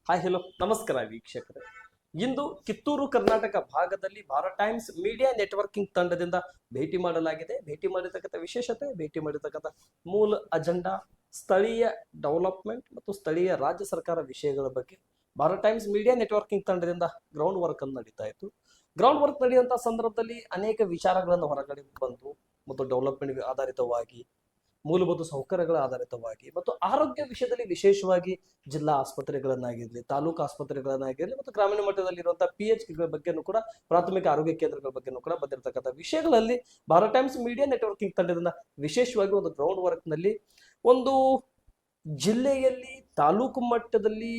Hi hello ನಮಸ್ಕಾರ ವೀಕ್ಷಕರೇ. ಇಂದು ಕಿತ್ತೂರು ಕರ್ನಾಟಕ ಭಾಗದಲ್ಲಿ ಭಾರತ್ ಟೈಮ್ಸ್ ಮೀಡಿಯಾ ನೆಟ್ವರ್ಕಿಂಗ್ ತಂಡದಿಂದ ಭೇಟಿ ಮಾಡಲಾಗಿದೆ. ಭೇಟಿ ಮಾಡಿರ್ತಕ್ಕಂಥ ವಿಶೇಷತೆ, ಭೇಟಿ ಮಾಡಿರ್ತಕ್ಕಂಥ ಮೂಲ ಅಜೆಂಡಾ, ಸ್ಥಳೀಯ ಡೆವಲಪ್ಮೆಂಟ್ ಮತ್ತು ಸ್ಥಳೀಯ ರಾಜ್ಯ ಸರ್ಕಾರ ವಿಷಯಗಳ ಬಗ್ಗೆ ಭಾರತ್ ಟೈಮ್ಸ್ ಮೀಡಿಯಾ ನೆಟ್ವರ್ಕಿಂಗ್ ತಂಡದಿಂದ ಗ್ರೌಂಡ್ ವರ್ಕ್ ಅನ್ನು ನಡೀತಾ ಇತ್ತು. ಗ್ರೌಂಡ್ ವರ್ಕ್ ನಡೆಯುವಂತಹ ಸಂದರ್ಭದಲ್ಲಿ ಅನೇಕ ವಿಚಾರಗಳನ್ನು ಹೊರಗಡೆ ಬಂದು ಮತ್ತು ಡೆವಲಪ್ಮೆಂಟ್ ಆಧಾರಿತವಾಗಿ, ಮೂಲಭೂತ ಸೌಕರ್ಯಗಳ ಆಧಾರಿತವಾಗಿ ಮತ್ತು ಆರೋಗ್ಯ ವಿಷಯದಲ್ಲಿ ವಿಶೇಷವಾಗಿ ಜಿಲ್ಲಾ ಆಸ್ಪತ್ರೆಗಳನ್ನಾಗಿರ್ಲಿ, ತಾಲೂಕು ಆಸ್ಪತ್ರೆಗಳನ್ನಾಗಿರ್ಲಿ ಮತ್ತು ಗ್ರಾಮೀಣ ಮಟ್ಟದಲ್ಲಿರುವಂತಹ PHಗಳ ಬಗ್ಗೆನೂ ಕೂಡ, ಪ್ರಾಥಮಿಕ ಆರೋಗ್ಯ ಕೇಂದ್ರಗಳ ಬಗ್ಗೆನೂ ಕೂಡ ಬಂದಿರತಕ್ಕಂಥ ವಿಷಯಗಳಲ್ಲಿ ಭಾರತ್ ಟೈಮ್ಸ್ ಮೀಡಿಯಾ ನೆಟ್ವರ್ಕಿಂಗ್ ತಂಡದಿಂದ ವಿಶೇಷವಾಗಿ ಒಂದು ಗ್ರೌಂಡ್ ವರ್ಕ್ ನಲ್ಲಿ ಒಂದು ಜಿಲ್ಲೆಯಲ್ಲಿ ತಾಲೂಕು ಮಟ್ಟದಲ್ಲಿ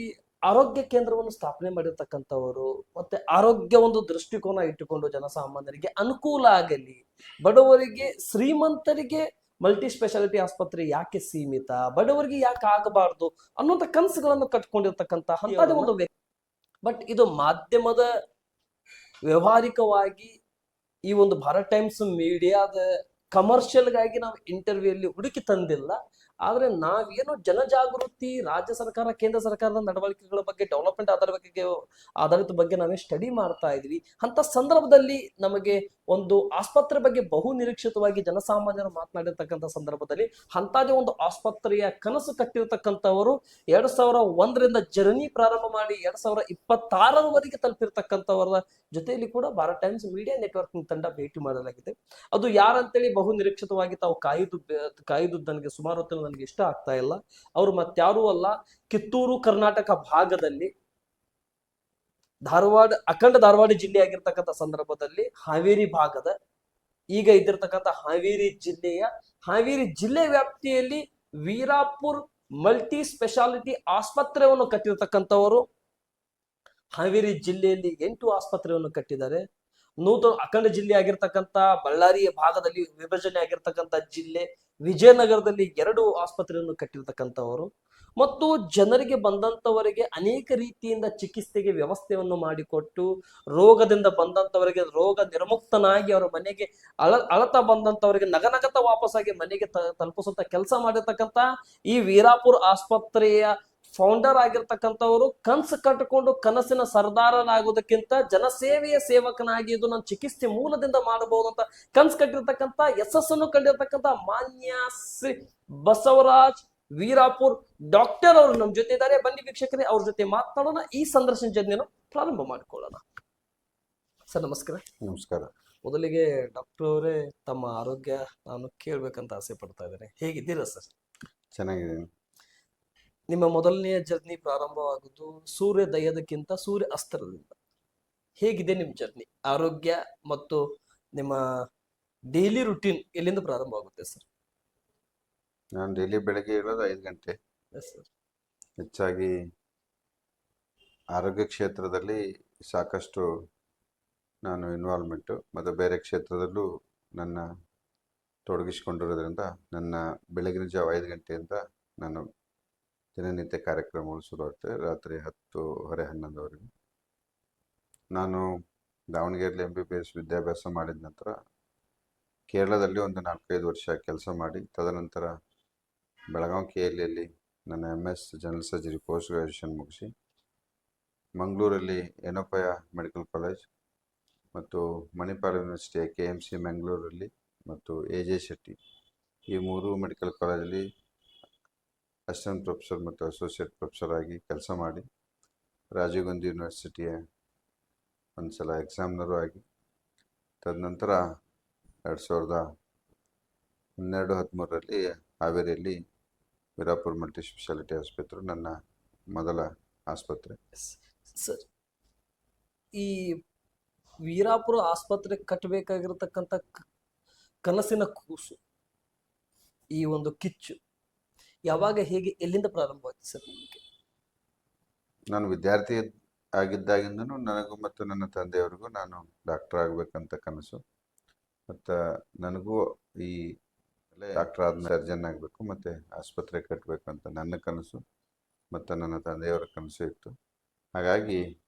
ಆರೋಗ್ಯ ಕೇಂದ್ರವನ್ನು ಸ್ಥಾಪನೆ ಮಾಡಿರ್ತಕ್ಕಂಥವರು ಮತ್ತೆ ಆರೋಗ್ಯ ಒಂದು ದೃಷ್ಟಿಕೋನ ಇಟ್ಟುಕೊಂಡು ಜನಸಾಮಾನ್ಯರಿಗೆ ಅನುಕೂಲ ಆಗಲಿ, ಬಡವರಿಗೆ, ಶ್ರೀಮಂತರಿಗೆ ಮಲ್ಟಿ ಸ್ಪೆಷಾಲಿಟಿ ಆಸ್ಪತ್ರೆ ಯಾಕೆ ಸೀಮಿತ, ಬಡವರಿಗೆ ಯಾಕೆ ಆಗಬಾರ್ದು ಅನ್ನುವಂಥ ಕನಸುಗಳನ್ನು ಕಟ್ಕೊಂಡಿರ್ತಕ್ಕಂಥ ಅಂತದೇ ಒಂದು ವ್ಯಕ್ತಿ. ಬಟ್ ಇದು ಮಾಧ್ಯಮದ ವ್ಯವಹಾರಿಕವಾಗಿ ಈ ಒಂದು ಭಾರತ್ ಟೈಮ್ಸ್ ಮೀಡಿಯಾದ ಕಮರ್ಷಿಯಲ್ಗಾಗಿ ನಾವು ಇಂಟರ್ವ್ಯೂ ಅಲ್ಲಿ ಹುಡುಕಿ ತಂದಿಲ್ಲ. ಆದ್ರೆ ನಾವೇನು ಜನಜಾಗೃತಿ, ರಾಜ್ಯ ಸರ್ಕಾರ ಕೇಂದ್ರ ಸರ್ಕಾರದ ನಡವಳಿಕೆಗಳ ಬಗ್ಗೆ, ಡೆವಲಪ್ಮೆಂಟ್ ಆಧಾರಿತ ಬಗ್ಗೆ ನಾವೇ ಸ್ಟಡಿ ಮಾಡ್ತಾ ಇದ್ವಿ. ಅಂತ ಸಂದರ್ಭದಲ್ಲಿ ನಮಗೆ ಒಂದು ಆಸ್ಪತ್ರೆ ಬಗ್ಗೆ ಬಹು ನಿರೀಕ್ಷಿತವಾಗಿ ಜನಸಾಮಾನ್ಯರು ಮಾತನಾಡಿರ್ತಕ್ಕಂಥ ಸಂದರ್ಭದಲ್ಲಿ ಅಂತದೇ ಒಂದು ಆಸ್ಪತ್ರೆಯ ಕನಸು ಕಟ್ಟಿರ್ತಕ್ಕಂಥವರು 2001ರಿಂದ ಜರ್ನಿ ಪ್ರಾರಂಭ ಮಾಡಿ 2026ರವರೆಗೆ ತಲುಪಿರ್ತಕ್ಕಂಥವರ ಜೊತೆಯಲ್ಲಿ ಕೂಡ ಭಾರತ್ ಟೈಮ್ಸ್ ಮೀಡಿಯಾ ನೆಟ್ವರ್ಕಿಂಗ್ ತಂಡ ಭೇಟಿ ಮಾಡಲಾಗಿದೆ. ಅದು ಯಾರಂತೇಳಿ ಬಹು ನಿರೀಕ್ಷಿತವಾಗಿ ತಾವು ಕಾಯ್ದು ನನಗೆ ಸುಮಾರು ಹೊತ್ತು ನನಗೆ ಇಷ್ಟ ಆಗ್ತಾ ಇಲ್ಲ. ಅವರು ಮತ್ಯಾರೂ ಅಲ್ಲ, ಕಿತ್ತೂರು ಕರ್ನಾಟಕ ಭಾಗದಲ್ಲಿ ಅಖಂಡ ಧಾರವಾಡ ಜಿಲ್ಲೆ ಆಗಿರ್ತಕ್ಕಂಥ ಸಂದರ್ಭದಲ್ಲಿ ಹಾವೇರಿ ಭಾಗದ, ಈಗ ಇದ್ದಿರ್ತಕ್ಕಂಥ ಹಾವೇರಿ ಜಿಲ್ಲೆ ವ್ಯಾಪ್ತಿಯಲ್ಲಿ ವೀರಾಪುರ್ ಮಲ್ಟಿ ಸ್ಪೆಷಾಲಿಟಿ ಆಸ್ಪತ್ರೆಯನ್ನು ಕಟ್ಟಿರ್ತಕ್ಕಂಥವರು. ಹಾವೇರಿ ಜಿಲ್ಲೆಯಲ್ಲಿ 8 ಆಸ್ಪತ್ರೆಯನ್ನು ಕಟ್ಟಿದ್ದಾರೆ. ನೂತನ ಅಖಂಡ ಜಿಲ್ಲೆ ಆಗಿರ್ತಕ್ಕಂಥ ಬಳ್ಳಾರಿ ಭಾಗದಲ್ಲಿ ವಿಭಜನೆ ಆಗಿರ್ತಕ್ಕಂಥ ಜಿಲ್ಲೆ ವಿಜಯನಗರದಲ್ಲಿ 2 ಆಸ್ಪತ್ರೆಯನ್ನು ಕಟ್ಟಿರ್ತಕ್ಕಂಥವರು ಮತ್ತು ಜನರಿಗೆ ಬಂದಂತವರಿಗೆ ಅನೇಕ ರೀತಿಯಿಂದ ಚಿಕಿತ್ಸೆಗೆ ವ್ಯವಸ್ಥೆಯನ್ನು ಮಾಡಿಕೊಟ್ಟು, ರೋಗದಿಂದ ಬಂದಂತವರಿಗೆ ರೋಗ ನಿರ್ಮುಕ್ತನಾಗಿ ಅವರ ಮನೆಗೆ ಅಳತಾ ಬಂದಂತವರಿಗೆ ನಗನಗತ ವಾಪಸ್ಸಾಗಿ ಮನೆಗೆ ತಲುಪಿಸುವಂತ ಕೆಲಸ ಮಾಡಿರ್ತಕ್ಕಂಥ ಈ ವೀರಾಪುರ ಆಸ್ಪತ್ರೆಯ ಫೌಂಡರ್ ಆಗಿರ್ತಕ್ಕಂಥವರು ಕನಸು ಕಟ್ಟಿಕೊಂಡು ಕನಸಿನ ಸರ್ದಾರನಾಗುವುದಕ್ಕಿಂತ ಜನಸೇವೆಯ ಸೇವಕನಾಗಿ ಇದು ನಾನು ಚಿಕಿತ್ಸೆ ಮೂಲದಿಂದ ಮಾಡಬಹುದು ಅಂತ ಕನಸು ಕಟ್ಟಿರ್ತಕ್ಕಂಥ, ಯಶಸ್ಸನ್ನು ಕಂಡಿರ್ತಕ್ಕಂಥ ಮಾನ್ಯ ಶ್ರೀ ಬಸವರಾಜ್ ವೀರಾಪುರ್ ಡಾಕ್ಟರ್ ಅವರು ನಮ್ಮ ಜೊತೆ ಇದ್ದಾರೆ. ಬನ್ನಿ ವೀಕ್ಷಕರೇ, ಅವ್ರ ಜೊತೆ ಮಾತನಾಡೋಣ. ಈ ಸಂದರ್ಶನ ಜರ್ನಿಯನ್ನು ಪ್ರಾರಂಭ ಮಾಡಿಕೊಳ್ಳೋಣ. ಸರ್ ನಮಸ್ಕಾರ. ನಮಸ್ಕಾರ. ಮೊದಲಿಗೆ ಡಾಕ್ಟರ್ ಅವರೇ, ತಮ್ಮ ಆರೋಗ್ಯ ನಾನು ಕೇಳ್ಬೇಕಂತ ಆಸೆ ಪಡ್ತಾ ಇದ್ದೇನೆ. ಹೇಗಿದ್ದೀರಾ ಸರ್? ಚೆನ್ನಾಗಿದ್ದೀನಿ. ನಿಮ್ಮ ಮೊದಲನೆಯ ಜರ್ನಿ ಪ್ರಾರಂಭವಾಗುವುದು ಸೂರ್ಯೋದಯದಕ್ಕಿಂತ ಸೂರ್ಯ ಅಸ್ತರದಿಂದ. ಹೇಗಿದೆ ನಿಮ್ಮ ಜರ್ನಿ, ಆರೋಗ್ಯ ಮತ್ತು ನಿಮ್ಮ ಡೈಲಿ ರುಟೀನ್ ಎಲ್ಲಿಂದ ಪ್ರಾರಂಭ ಆಗುತ್ತೆ ಸರ್? ನಾನು ಡೈಲಿ ಬೆಳಗ್ಗೆ ಹೇಳೋದು 5 ಗಂಟೆ. ಹೆಚ್ಚಾಗಿ ಆರೋಗ್ಯ ಕ್ಷೇತ್ರದಲ್ಲಿ ಸಾಕಷ್ಟು ನಾನು ಇನ್ವಾಲ್ವ್ಮೆಂಟು ಮತ್ತು ಬೇರೆ ಕ್ಷೇತ್ರದಲ್ಲೂ ನನ್ನ ತೊಡಗಿಸಿಕೊಂಡಿರೋದ್ರಿಂದ ನನ್ನ ಬೆಳಗಿನ ಜಾವ 5 ಗಂಟೆಯಿಂದ ನಾನು ದಿನನಿತ್ಯ ಕಾರ್ಯಕ್ರಮಗಳು ಶುರುವಾಗ್ತದೆ. ರಾತ್ರಿ 10:30, 11ವರೆಗೆ. ನಾನು ದಾವಣಗೆರೆಯಲ್ಲಿ MBBS ವಿದ್ಯಾಭ್ಯಾಸ ಮಾಡಿದ ನಂತರ ಕೇರಳದಲ್ಲಿ ಒಂದು 4-5 ವರ್ಷ ಕೆಲಸ ಮಾಡಿ, ತದನಂತರ ಬೆಳಗಾವಿ KLEಯಲ್ಲಿ ನನ್ನ MS general surgery post graduation ಮುಗಿಸಿ, ಮಂಗಳೂರಲ್ಲಿ ಏನೋಪಯ ಮೆಡಿಕಲ್ ಕಾಲೇಜ್ ಮತ್ತು ಮಣಿಪಾಲ್ ಯೂನಿವರ್ಸಿಟಿಯ KMC ಮ್ಯಾಂಗ್ಳೂರಲ್ಲಿ ಮತ್ತು AJ ಶೆಟ್ಟಿ ಈ 3 ಮೆಡಿಕಲ್ ಕಾಲೇಜಲ್ಲಿ ಅಸಿಸ್ಟೆಂಟ್ ಪ್ರೊಫೆಸರ್ ಮತ್ತು ಅಸೋಸಿಯೇಟ್ ಪ್ರೊಫೆಸರ್ ಆಗಿ ಕೆಲಸ ಮಾಡಿ, ರಾಜೀವ್ ಗಾಂಧಿ ಯೂನಿವರ್ಸಿಟಿಯ ಒಂದು ಸಲ ಎಕ್ಸಾಮ್ನರು ಆಗಿ, ತದನಂತರ 2012-13ರಲ್ಲಿ ಹಾವೇರಿಯಲ್ಲಿ ವೀರಾಪುರ ಮಲ್ಟಿ ಸ್ಪೆಷಾಲಿಟಿ ಆಸ್ಪತ್ರೆ ನನ್ನ ಮೊದಲ ಆಸ್ಪತ್ರೆ. ಸರ್, ಈ ವೀರಾಪುರ ಆಸ್ಪತ್ರೆ ಕಟ್ಟಬೇಕಾಗಿರತಕ್ಕಂಥ ಕನಸಿನ ಕೂಸು, ಈ ಒಂದು ಕಿಚ್ಚು ಯಾವಾಗ, ಹೇಗೆ, ಎಲ್ಲಿಂದ ಪ್ರಾರಂಭವಾಯ್ತು ಸರ್ ನಿಮಗೆ? ನಾನು ವಿದ್ಯಾರ್ಥಿ ಆಗಿದ್ದಾಗಿಂದನೂ ನನಗೂ ಮತ್ತು ನನ್ನ ತಂದೆಯವರಿಗೂ ನಾನು ಡಾಕ್ಟರ್ ಆಗಬೇಕಂತ ಕನಸು. ಮತ್ತು ನನಗೂ ಈ ಡಾಕ್ಟರ್ ಆದ ಸರ್ಜನ್ ಆಗಬೇಕು ಮತ್ತು ಆಸ್ಪತ್ರೆ ಕಟ್ಟಬೇಕು ಅಂತ ನನ್ನ ಕನಸು ಮತ್ತು ನನ್ನ ತಂದೆಯವರ ಕನಸು ಇತ್ತು. ಹಾಗಾಗಿ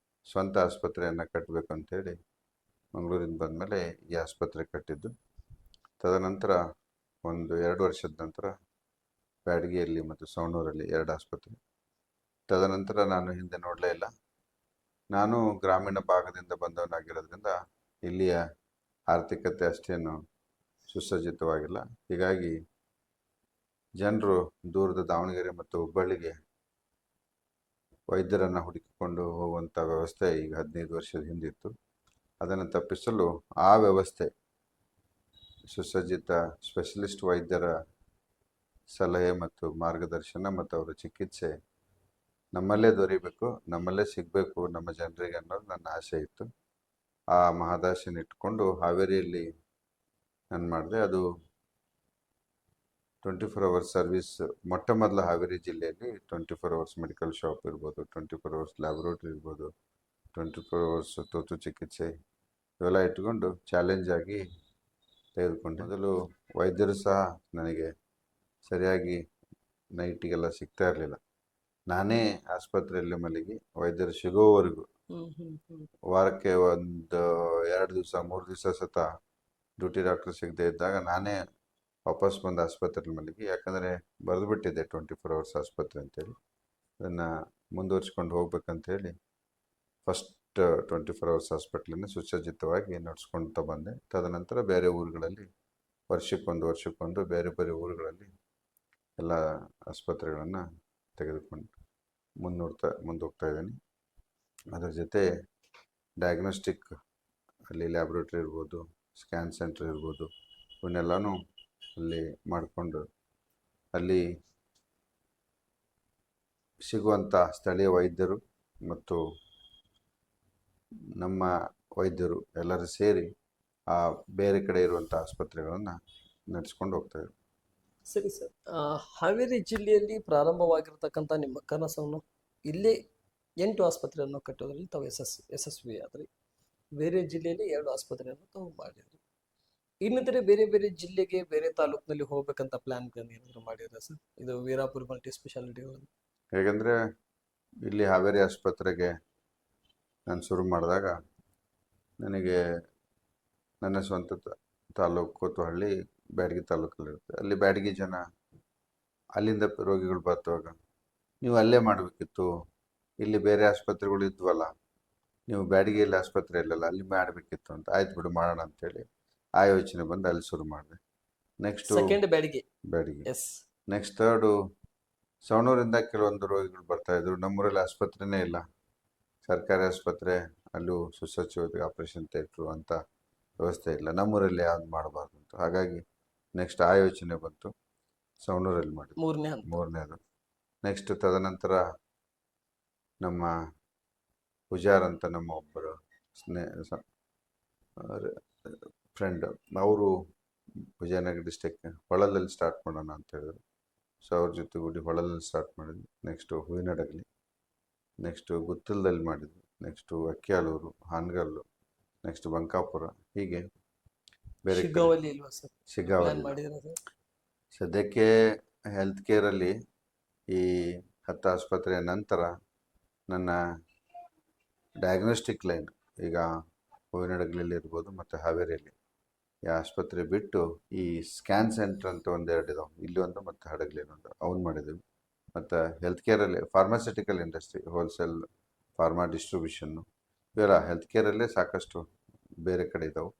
ಸ್ವಂತ ಆಸ್ಪತ್ರೆಯನ್ನು ಕಟ್ಟಬೇಕು ಅಂತೇಳಿ ಮಂಗಳೂರಿಂದ ಬಂದಮೇಲೆ ಈ ಆಸ್ಪತ್ರೆ ಕಟ್ಟಿದ್ದು. ತದನಂತರ ಒಂದು 2 ವರ್ಷದ ನಂತರ ಬ್ಯಾಡಗಿಯಲ್ಲಿ ಮತ್ತು ಸವಣೂರಲ್ಲಿ 2 ಆಸ್ಪತ್ರೆ, ತದನಂತರ ನಾನು ಹಿಂದೆ ನೋಡಲೇ ಇಲ್ಲ. ನಾನು ಗ್ರಾಮೀಣ ಭಾಗದಿಂದ ಬಂದವನಾಗಿರೋದ್ರಿಂದ ಇಲ್ಲಿಯ ಆರ್ಥಿಕತೆ ಅಷ್ಟೇನು ಸುಸಜ್ಜಿತವಾಗಿಲ್ಲ. ಹೀಗಾಗಿ ಜನರು ದೂರದ ದಾವಣಗೆರೆ ಮತ್ತು ಹುಬ್ಬಳ್ಳಿಗೆ ವೈದ್ಯರನ್ನು ಹುಡುಕಿಕೊಂಡು ಹೋಗುವಂಥ ವ್ಯವಸ್ಥೆ ಈಗ 15 ವರ್ಷದ ಹಿಂದಿತ್ತು. ಅದನ್ನು ತಪ್ಪಿಸಲು ಆ ವ್ಯವಸ್ಥೆ ಸುಸಜ್ಜಿತ ಸ್ಪೆಷಲಿಸ್ಟ್ ವೈದ್ಯರ ಸಲಹೆ ಮತ್ತು ಮಾರ್ಗದರ್ಶನ ಮತ್ತು ಅವರ ಚಿಕಿತ್ಸೆ ನಮ್ಮಲ್ಲೇ ದೊರೀಬೇಕು, ನಮ್ಮಲ್ಲೇ ಸಿಗಬೇಕು ನಮ್ಮ ಜನರಿಗೆ ಅನ್ನೋದು ನನ್ನ ಆಸೆ ಇತ್ತು. ಆ ಮಹದಾಸೆನ ಇಟ್ಕೊಂಡು ಹಾವೇರಿಯಲ್ಲಿ ನಾನು ಮಾಡಿದೆ. ಅದು 24 ಅವರ್ಸ್ ಸರ್ವಿಸ್. ಮೊಟ್ಟ ಮೊದಲ ಹಾವೇರಿ ಜಿಲ್ಲೆಯಲ್ಲಿ 24 ಅವರ್ಸ್ ಮೆಡಿಕಲ್ ಶಾಪ್ ಇರ್ಬೋದು, 24 ಅವರ್ಸ್ ಲ್ಯಾಬೊರೇಟರಿ ಇರ್ಬೋದು, 24 ಅವರ್ಸ್ ತುರ್ತು ಚಿಕಿತ್ಸೆ ಇವೆಲ್ಲ ಇಟ್ಕೊಂಡು ಚಾಲೆಂಜ್ ಆಗಿ ತೆಗೆದುಕೊಂಡೆ. ಮೊದಲು ವೈದ್ಯರು ಸಹ ನನಗೆ ಸರಿಯಾಗಿ ನೈಟಿಗೆಲ್ಲ ಸಿಗ್ತಾ ಇರಲಿಲ್ಲ. ನಾನೇ ಆಸ್ಪತ್ರೆಯಲ್ಲಿ ಮಲಗಿ ವೈದ್ಯರು ಸಿಗೋವರೆಗೂ ವಾರಕ್ಕೆ ಒಂದು 2 ದಿವಸ 3 ದಿವಸ ಸತ ಡ್ಯೂಟಿ ಡಾಕ್ಟರ್ ಸಿಗದೆ ಇದ್ದಾಗ ನಾನೇ ವಾಪಸ್ ಬಂದು ಆಸ್ಪತ್ರೆಯಲ್ಲಿ ಮಲಗಿ, ಯಾಕಂದರೆ ಬರೆದುಬಿಟ್ಟಿದ್ದೆ 24 ಅವರ್ಸ್ ಆಸ್ಪತ್ರೆ ಅಂತೇಳಿ. ಅದನ್ನು ಮುಂದುವರ್ಸ್ಕೊಂಡು ಹೋಗ್ಬೇಕಂತೇಳಿ ಫಸ್ಟ್ 24 ಅವರ್ಸ್ ಹಾಸ್ಪಿಟ್ಲನ್ನು ಸುಸಜ್ಜಿತವಾಗಿ ನಡೆಸ್ಕೊಳ್ತಾ ಬಂದೆ. ತದನಂತರ ಬೇರೆ ಊರುಗಳಲ್ಲಿ ವರ್ಷಕ್ಕೊಂದು ಬೇರೆ ಬೇರೆ ಊರುಗಳಲ್ಲಿ ಎಲ್ಲ ಆಸ್ಪತ್ರೆಗಳನ್ನು ತೆಗೆದುಕೊಂಡು ಮುಂದೋಗ್ತಾ ಇದ್ದೀನಿ. ಅದರ ಜೊತೆ ಡಯಾಗ್ನೋಸ್ಟಿಕ್ ಅಲ್ಲಿ ಲ್ಯಾಬ್ರೇಟ್ರಿ ಇರ್ಬೋದು, ಸ್ಕ್ಯಾನ್ ಸೆಂಟರ್ ಇರ್ಬೋದು, ಇವನ್ನೆಲ್ಲನೂ ಅಲ್ಲಿ ಮಾಡಿಕೊಂಡು ಅಲ್ಲಿ ಸಿಗುವಂಥ ಸ್ಥಳೀಯ ವೈದ್ಯರು ಮತ್ತು ನಮ್ಮ ವೈದ್ಯರು ಎಲ್ಲರೂ ಸೇರಿ ಆ ಬೇರೆ ಕಡೆ ಇರುವಂಥ ಆಸ್ಪತ್ರೆಗಳನ್ನು ನಡೆಸ್ಕೊಂಡು ಹೋಗ್ತಾಯಿದ್ರು. ಸರಿ ಸರ್, ಹಾವೇರಿ ಜಿಲ್ಲೆಯಲ್ಲಿ ಪ್ರಾರಂಭವಾಗಿರ್ತಕ್ಕಂಥ ನಿಮ್ಮ ಕನಸನ್ನು ಇಲ್ಲೇ 8 ಆಸ್ಪತ್ರೆಯನ್ನು ಕಟ್ಟೋದ್ರಲ್ಲಿ ತಾವು ಯಶಸ್ವಿ ಆದ್ರಿ. ಬೇರೆ ಜಿಲ್ಲೆಯಲ್ಲಿ 2 ಆಸ್ಪತ್ರೆಯನ್ನು ತಾವು ಮಾಡಿದ್ರಿ. ಇನ್ನಿತರೆ ಬೇರೆ ಬೇರೆ ಜಿಲ್ಲೆಗೆ, ಬೇರೆ ತಾಲೂಕಿನಲ್ಲಿ ಹೋಗ್ಬೇಕಂತ ಪ್ಲಾನ್ಗಳನ್ನು ಏನಾದರೂ ಮಾಡಿದ್ರೆ ಸರ್? ಇದು ವೀರಾಪುರ ಮಲ್ಟಿ ಸ್ಪೆಷಾಲಿಟಿಗಳಲ್ಲಿ ಹೇಗೆಂದರೆ ಇಲ್ಲಿ ಹಾವೇರಿ ಆಸ್ಪತ್ರೆಗೆ ನಾನು ಶುರು ಮಾಡಿದಾಗ ನನಗೆ ನನ್ನ ಸ್ವಂತ ತಾಲೂಕು ಕೋತುಹಳ್ಳಿ ಬ್ಯಾಡಗಿ ತಾಲೂಕಲ್ಲಿರುತ್ತೆ. ಅಲ್ಲಿ ಬ್ಯಾಡಗಿ ಜನ ಅಲ್ಲಿಂದ ರೋಗಿಗಳು ಬರ್ತವಾಗ ನೀವು ಅಲ್ಲೇ ಮಾಡಬೇಕಿತ್ತು, ಇಲ್ಲಿ ಬೇರೆ ಆಸ್ಪತ್ರೆಗಳು ಇದ್ವಲ್ಲ, ನೀವು ಬ್ಯಾಡಗಿಯಲ್ಲಿ ಆಸ್ಪತ್ರೆ ಇಲ್ಲಲ್ಲ, ಅಲ್ಲಿ ಮಾಡಬೇಕಿತ್ತು ಅಂತ. ಆಯ್ತು ಬಿಡು ಮಾಡೋಣ ಅಂತೇಳಿ ಆ ಯೋಚನೆ ಬಂದು ಅಲ್ಲಿ ಶುರು ಮಾಡಿದೆ. ನೆಕ್ಸ್ಟು ಬ್ಯಾಡಗಿ. ನೆಕ್ಸ್ಟ್ ಥರ್ಡು ಸವಣೂರಿಂದ ಕೆಲವೊಂದು ರೋಗಿಗಳು ಬರ್ತಾಯಿದ್ರು. ನಮ್ಮೂರಲ್ಲಿ ಆಸ್ಪತ್ರೆನೇ ಇಲ್ಲ, ಸರ್ಕಾರಿ ಆಸ್ಪತ್ರೆ, ಅಲ್ಲೂ ಸುಸಜ್ಜಿತ ಆಪರೇಷನ್ ಥಿಯೇಟ್ರು ಅಂತ ವ್ಯವಸ್ಥೆ ಇಲ್ಲ, ನಮ್ಮೂರಲ್ಲಿ ಯಾವ್ದು ಮಾಡಬಾರ್ದು ಅಂತ. ಹಾಗಾಗಿ ನೆಕ್ಸ್ಟ್ ಆ ಯೋಚನೆ ಬಂತು, ಸವಣೂರಲ್ಲಿ ಮಾಡಿದ್ವಿ, ಮೂರನೇದು. ನೆಕ್ಸ್ಟ್ ತದನಂತರ ನಮ್ಮ ಪೂಜಾರ್ ಅಂತ ನಮ್ಮ ಒಬ್ಬರು ಫ್ರೆಂಡ್, ಅವರು ವಿಜಯನಗರ ಡಿಸ್ಟಿಕ್ ಹೊಳಲಲ್ಲಿ ಸ್ಟಾರ್ಟ್ ಮಾಡೋಣ ಅಂತ ಹೇಳಿದ್ರು. ಸೊ ಅವ್ರ ಜೊತೆಗೂಡಿ ಹೊಳಲಲ್ಲಿ ಸ್ಟಾರ್ಟ್ ಮಾಡಿದ್ವಿ. ನೆಕ್ಸ್ಟು ಹೂವಿನಡಗಲಿ, ನೆಕ್ಸ್ಟು ಗುತ್ತಲದಲ್ಲಿ ಮಾಡಿದ್ವಿ, ನೆಕ್ಸ್ಟು ಅಕ್ಕಿಯಾಲೂರು, ಹಾನಗಲ್ಲು, ನೆಕ್ಸ್ಟ್ ಬಂಕಾಪುರ, ಹೀಗೆ ಬೇರೆ ಶಿಗ್ಗಾವಲ್ಲಿ. ಸದ್ಯಕ್ಕೆ ಹೆಲ್ತ್ ಕೇರಲ್ಲಿ ಈ 10 ಆಸ್ಪತ್ರೆಯ ನಂತರ ನನ್ನ ಡಯಾಗ್ನೋಸ್ಟಿಕ್ ಲೈನ್ ಈಗ ಹೂವಿನಡಗಲಿಯಲ್ಲಿ ಇರ್ಬೋದು ಮತ್ತು ಹಾವೇರಿಯಲ್ಲಿ ಈ ಆಸ್ಪತ್ರೆ ಬಿಟ್ಟು ಈ ಸ್ಕ್ಯಾನ್ ಸೆಂಟರ್ ಅಂತ 2 ಇದಾವೆ, ಇಲ್ಲಿ ಒಂದು ಮತ್ತು ಹಡಗಲಿಯಲ್ಲಿ ಒಂದು, ಅವ್ನು ಮಾಡಿದ್ದೀವಿ. ಮತ್ತು ಹೆಲ್ತ್ ಕೇರಲ್ಲಿ pharmaceutical industry, wholesale pharma distribution, ಇವೆಲ್ಲ ಹೆಲ್ತ್ ಕೇರಲ್ಲೇ ಸಾಕಷ್ಟು ಬೇರೆ ಕಡೆ ಇದ್ದಾವೆ.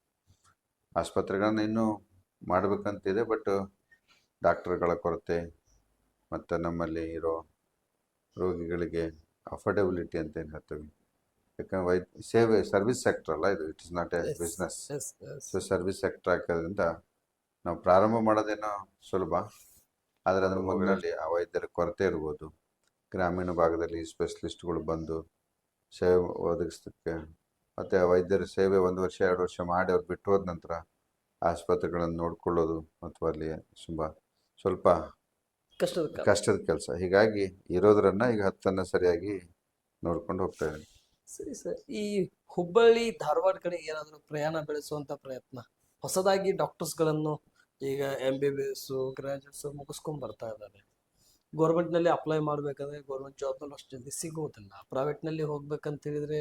ಆಸ್ಪತ್ರೆಗಳನ್ನ ಇನ್ನೂ ಮಾಡಬೇಕಂತಿದೆ, ಬಟ್ ಡಾಕ್ಟರ್ಗಳ ಕೊರತೆ ಮತ್ತು ನಮ್ಮಲ್ಲಿ ಇರೋ ರೋಗಿಗಳಿಗೆ ಅಫೋರ್ಡೆಬಿಲಿಟಿ ಅಂತ ಏನು ಹೇಳ್ತೀವಿ, ಯಾಕಂದ್ರೆ ಸೇವೆ ಸರ್ವಿಸ್ ಸೆಕ್ಟರ್ ಅಲ್ಲ ಇದು, it is not A business. So service sector ಹಾಕೋದ್ರಿಂದ ನಾವು ಪ್ರಾರಂಭ ಮಾಡೋದೇನೋ ಸುಲಭ, ಆದರೆ ಅದ್ರ ಮಗುನಲ್ಲಿ ಆ ವೈದ್ಯರ ಕೊರತೆ ಇರ್ಬೋದು, ಗ್ರಾಮೀಣ ಭಾಗದಲ್ಲಿ ಸ್ಪೆಷಲಿಸ್ಟ್ಗಳು ಬಂದು ಸೇವೆ ಒದಗಿಸೋದಕ್ಕೆ, ಮತ್ತು ವೈದ್ಯರ ಸೇವೆ 1 ವರ್ಷ 2 ವರ್ಷ ಮಾಡಿ ಅವ್ರು ಬಿಟ್ಟು ಹೋದ ನಂತರ ಆಸ್ಪತ್ರೆಗಳನ್ನು ನೋಡ್ಕೊಳ್ಳೋದು ಅಥವಾ ಅಲ್ಲಿ ಸ್ವಲ್ಪ ಕಷ್ಟದ ಕೆಲಸ. ಹೀಗಾಗಿ ಇರೋದ್ರನ್ನ ಈಗ 10 ಸರಿಯಾಗಿ ನೋಡ್ಕೊಂಡು ಹೋಗ್ತಾ ಇದ್ದೀನಿ. ಸರಿ ಸರ್, ಈ ಹುಬ್ಬಳ್ಳಿ ಧಾರವಾಡ ಕಡೆ ಏನಾದರೂ ಪ್ರಯಾಣ ಬೆಳೆಸುವಂತ ಪ್ರಯತ್ನ, ಹೊಸದಾಗಿ ಡಾಕ್ಟರ್ಸ್ಗಳನ್ನು ಈಗ MBBS ಗ್ರಾಜುಯೇಟ್ಸ್ ಮುಗಿಸ್ಕೊಂಡು ಬರ್ತಾ ಇದ್ದಾರೆ. ಗೌರ್ಮೆಂಟ್ನಲ್ಲಿ ಅಪ್ಲೈ ಮಾಡಬೇಕಾದ್ರೆ ಗೌರ್ಮೆಂಟ್ ಜಾಬ್ನಲ್ಲಿ ಅಷ್ಟು ಜಲ್ದಿ ಸಿಗೋದಿಲ್ಲ. ಪ್ರೈವೇಟ್ನಲ್ಲಿ ಹೋಗ್ಬೇಕಂತ ಹೇಳಿದ್ರೆ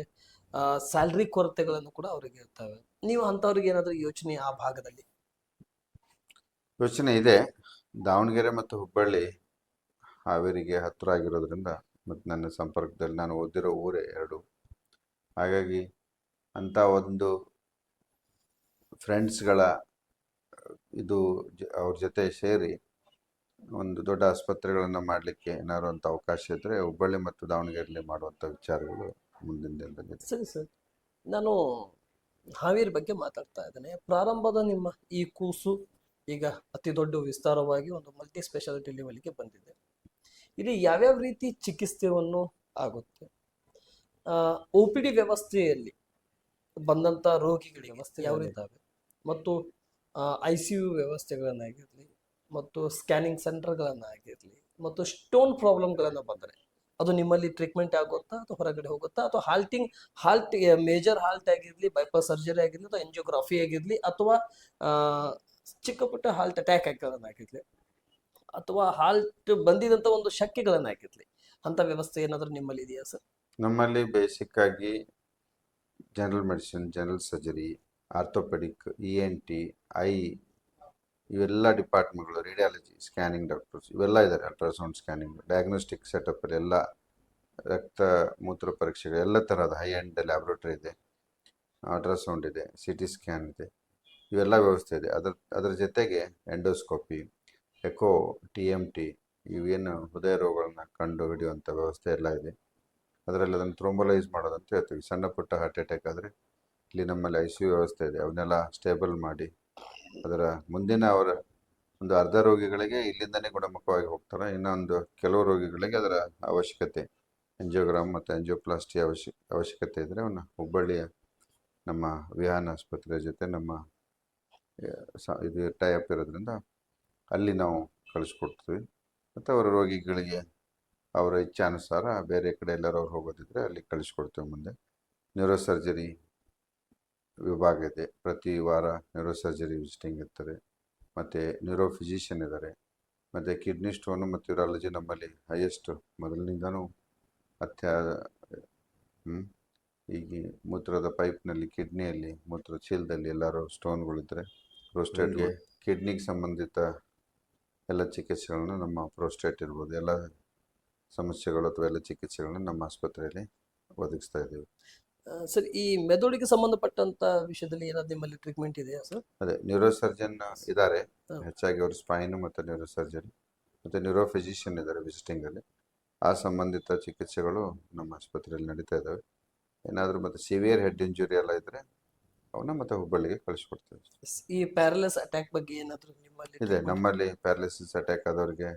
ಸ್ಯಾಲ್ರಿ ಕೊರತೆಗಳನ್ನು ಕೂಡ ಅವರಿಗೆ ಇರ್ತವೆ. ನೀವು ಅಂಥವ್ರಿಗೆ ಏನಾದರೂ ಯೋಚನೆ ಆ ಭಾಗದಲ್ಲಿ? ಯೋಚನೆ ಇದೆ. ದಾವಣಗೆರೆ ಮತ್ತು ಹುಬ್ಬಳ್ಳಿ ಹಾವೇರಿಗೆ ಹತ್ತಿರ ಆಗಿರೋದ್ರಿಂದ ಮತ್ತು ನನ್ನ ಸಂಪರ್ಕದಲ್ಲಿ ನಾನು ಓದಿರೋ ಊರೇ ಎರಡು. ಹಾಗಾಗಿ ಅಂಥ ಒಂದು ಫ್ರೆಂಡ್ಸ್ಗಳ ಇದು ಅವ್ರ ಜೊತೆ ಸೇರಿ ಒಂದು ದೊಡ್ಡ ಆಸ್ಪತ್ರೆಗಳನ್ನು ಮಾಡಲಿಕ್ಕೆ ಏನಾದ್ರು ಅಂತ ಅವಕಾಶ ಇದ್ದರೆ ಹುಬ್ಬಳ್ಳಿ ಮತ್ತು ದಾವಣಗೆರೆಯಲ್ಲಿ ಮಾಡುವಂಥ ವಿಚಾರಗಳು ಮುಂದಿನ ದಿನದಲ್ಲಿ. ಸರಿ ಸರ್, ನಾನು ಹಾವೇರಿ ಬಗ್ಗೆ ಮಾತಾಡ್ತಾ ಇದ್ದೇನೆ. ಪ್ರಾರಂಭದ ನಿಮ್ಮ ಈ ಕೂಸು ಈಗ ಅತಿ ದೊಡ್ಡ ವಿಸ್ತಾರವಾಗಿ ಒಂದು ಮಲ್ಟಿ ಸ್ಪೆಷಾಲಿಟಿ ಲೆವೆಲ್ಗೆ ಬಂದಿದೆ. ಇಲ್ಲಿ ಯಾವ್ಯಾವ ರೀತಿ ಚಿಕಿತ್ಸೆಯನ್ನು ಆಗುತ್ತೆ, ಒ ಪಿ ಡಿ ವ್ಯವಸ್ಥೆಯಲ್ಲಿ ಬಂದಂತ ರೋಗಿಗಳಿಗೆ ವ್ಯವಸ್ಥೆ ಯಾವ ಇದ್ದಾವೆ, ಮತ್ತು ICU ವ್ಯವಸ್ಥೆಗಳನ್ನಾಗಿರಲಿ, ಮತ್ತು ಸ್ಕ್ಯಾನಿಂಗ್ ಸೆಂಟರ್ಗಳನ್ನಾಗಿರಲಿ, ಮತ್ತು ಸ್ಟೋನ್ ಪ್ರಾಬ್ಲಮ್ಗಳನ್ನ ಬಂದರೆ ಅದು ನಿಮ್ಮಲ್ಲಿ ಟ್ರೀಟ್ಮೆಂಟ್ ಆಗುತ್ತಾ ಅಥವಾ ಹೊರಗಡೆ ಹೋಗುತ್ತಾ, ಅಥವಾ ಹಾಲ್ಟ್ ಮೇಜರ್ ಹಾಲ್ಟ್ ಆಗಿರಲಿ, ಬೈಪಾಸ್ ಸರ್ಜರಿ ಆಗಿರಲಿ, ಅಥವಾ ಎಂಜಿಯೋಗ್ರಫಿ ಆಗಿರಲಿ, ಅಥವಾ ಚಿಕ್ಕ ಪುಟ್ಟ ಹಾಲ್ಟ್ ಅಟ್ಯಾಕ್ ಆಗಿರಲಿ, ಅಥವಾ ಹಾಲ್ಟ್ ಬಂದಿದಂತ ಒಂದು ಶಕ್ಕೆಗಳನ್ನಾಗಿರ್ಲಿ, ಅಂತ ವ್ಯವಸ್ಥೆ ಏನಾದರೂ ನಿಮ್ಮಲ್ಲಿ ಇದೆಯಾ ಸರ್? ನಮ್ಮಲ್ಲಿ ಬೇಸಿಕ್ ಆಗಿ general medicine, general surgery, orthopaedic, ENT, eye, ಇವೆಲ್ಲ ಡಿಪಾರ್ಟ್ಮೆಂಟ್ಗಳು, ರೇಡಿಯಾಲಜಿ, ಸ್ಕ್ಯಾನಿಂಗ್ ಡಾಕ್ಟರ್ಸ್ ಇವೆಲ್ಲ ಇದ್ದಾರೆ. ಅಲ್ಟ್ರಾಸೌಂಡ್ ಸ್ಕ್ಯಾನಿಂಗ್, ಡಯಾಗ್ನೋಸ್ಟಿಕ್ ಸೆಟಪ್ಪಲ್ಲಿ ಎಲ್ಲ ರಕ್ತ ಮೂತ್ರ ಪರೀಕ್ಷೆಗಳು, ಎಲ್ಲ ಥರದ ಹೈ ಎಂಡ್ ಲ್ಯಾಬ್ರೋಟರಿ ಇದೆ, ಅಲ್ಟ್ರಾಸೌಂಡ್ ಇದೆ, CT ಸ್ಕ್ಯಾನ್ ಇದೆ, ಇವೆಲ್ಲ ವ್ಯವಸ್ಥೆ ಇದೆ. ಅದರ ಜೊತೆಗೆ ಎಂಡೋಸ್ಕೋಪಿ, ಎಕೋ, TMT, ಇವೇನು ಹೃದಯ ರೋಗಗಳನ್ನ ಕಂಡು ಹಿಡಿಯುವಂಥ ವ್ಯವಸ್ಥೆ ಎಲ್ಲ ಇದೆ. ಅದರಲ್ಲಿ ಅದನ್ನು ಥ್ರೋಂಬೋಲೈಸ್ ಮಾಡೋದಂತ ಹೇಳ್ತೀವಿ. ಸಣ್ಣ ಪುಟ್ಟ ಹಾರ್ಟ್ ಅಟ್ಯಾಕ್ ಆದರೆ ಇಲ್ಲಿ ನಮ್ಮಲ್ಲಿ ICU ವ್ಯವಸ್ಥೆ ಇದೆ, ಅವನ್ನೆಲ್ಲ ಸ್ಟೇಬಲ್ ಮಾಡಿ ಅದರ ಮುಂದಿನ ಅವರ ಒಂದು ಅರ್ಧ ರೋಗಿಗಳಿಗೆ ಇಲ್ಲಿಂದನೇ ಗುಣಮುಖವಾಗಿ ಹೋಗ್ತಾರೆ. ಇನ್ನೊಂದು ಕೆಲವು ರೋಗಿಗಳಿಗೆ ಅದರ ಅವಶ್ಯಕತೆ, ಎಂಜಿಯೋಗ್ರಾಮ್ ಮತ್ತು ಎಂಜಿಯೋಪ್ಲಾಸ್ಟಿ ಅವಶ್ಯಕತೆ ಇದ್ದರೆ ಅವನ್ನ ಹುಬ್ಬಳ್ಳಿಯ ನಮ್ಮ ವಿಹಾನ್ ಆಸ್ಪತ್ರೆ ಜೊತೆ ನಮ್ಮ ಇದು ಟೈಅಪ್ ಇರೋದ್ರಿಂದ ಅಲ್ಲಿ ನಾವು ಕಳಿಸ್ಕೊಡ್ತೀವಿ. ಮತ್ತು ಅವರ ರೋಗಿಗಳಿಗೆ ಅವರ ಇಚ್ಛಾನುಸಾರ ಬೇರೆ ಕಡೆ ಎಲ್ಲರೂ ಅವ್ರು ಹೋಗೋದಿದ್ರೆ ಅಲ್ಲಿ ಕಳಿಸ್ಕೊಡ್ತೇವೆ. ಮುಂದೆ ನ್ಯೂರೋ ಸರ್ಜರಿ ವಿಭಾಗ ಇದೆ, ಪ್ರತಿ ವಾರ ನ್ಯೂರೋ ಸರ್ಜರಿ ವಿಸಿಟಿಂಗ್ ಇರ್ತಾರೆ. ಮತ್ತು ನ್ಯೂರೋ ಫಿಸಿಷಿಯನ್ ಇದ್ದಾರೆ. ಮತ್ತು ಕಿಡ್ನಿ ಸ್ಟೋನು ಮತ್ತು ಯೂರಾಲಜಿ ನಮ್ಮಲ್ಲಿ ಹೈಯೆಸ್ಟ್ ಮೊದಲಿನಿಂದನೂ ಈಗ ಮೂತ್ರದ ಪೈಪ್ನಲ್ಲಿ, ಕಿಡ್ನಿಯಲ್ಲಿ, ಮೂತ್ರ ಚೀಲದಲ್ಲಿ ಎಲ್ಲರೂ ಸ್ಟೋನ್ಗಳಿದ್ದರೆ ಪ್ರೋಸ್ಟೇಟ್ಗೆ, ಕಿಡ್ನಿಗೆ ಸಂಬಂಧಿತ ಎಲ್ಲ ಚಿಕಿತ್ಸೆಗಳನ್ನು ನಮ್ಮ ಪ್ರೋಸ್ಟೇಟ್ ಇರ್ಬೋದು, ಎಲ್ಲ ಸಮಸ್ಯೆಗಳು ಅಥವಾ ಎಲ್ಲ ಚಿಕಿತ್ಸೆಗಳನ್ನು ನಮ್ಮ ಆಸ್ಪತ್ರೆಯಲ್ಲಿ ಒದಗಿಸ್ತಾ ಇದ್ದೀವಿ. ಸರ್, ಈ ಮೆದುಳಿಗೆ ಸಂಬಂಧಪಟ್ಟಂತ ವಿಷಯದಲ್ಲಿ ಏನಾದ್ರು ನಿಮ್ಮಲ್ಲಿ ಟ್ರೀಟ್ಮೆಂಟ್ ಇದೆಯಾ ಸರ್? ಅದೇ ನ್ಯೂರೋ ಸರ್ಜನ್ ಇದ್ದಾರೆ, ಹೆಚ್ಚಾಗಿ ಅವರು ಸ್ಪೈನು ಮತ್ತು ನ್ಯೂರೋ ಸರ್ಜರಿ, ಮತ್ತು ನ್ಯೂರೋ ಫಿಸಿಷಿಯನ್ ಇದ್ದಾರೆ ವಿಸಿಟಿಂಗಲ್ಲಿ. ಆ ಸಂಬಂಧಿತ ಚಿಕಿತ್ಸೆಗಳು ನಮ್ಮ ಆಸ್ಪತ್ರೆಯಲ್ಲಿ ನಡೀತಾ ಇದ್ದಾವೆ. ಏನಾದರೂ ಮತ್ತು ಸಿವಿಯರ್ ಹೆಡ್ ಇಂಜುರಿ ಎಲ್ಲ ಇದ್ದರೆ ಅವನ್ನ ಮತ್ತೆ ಹುಬ್ಬಳ್ಳಿಗೆ ಕಳಿಸ್ಕೊಡ್ತೇವೆ. ಈ ಪ್ಯಾರಲೈಸ್ ಅಟ್ಯಾಕ್ ಬಗ್ಗೆ ಏನಾದರೂ ನಿಮ್ಮಲ್ಲಿ ಇದೆ, ನಮ್ಮಲ್ಲಿ ಪ್ಯಾರಲಿಸಿಸ್ ಅಟ್ಯಾಕ್ ಆದವ್ರಿಗೆ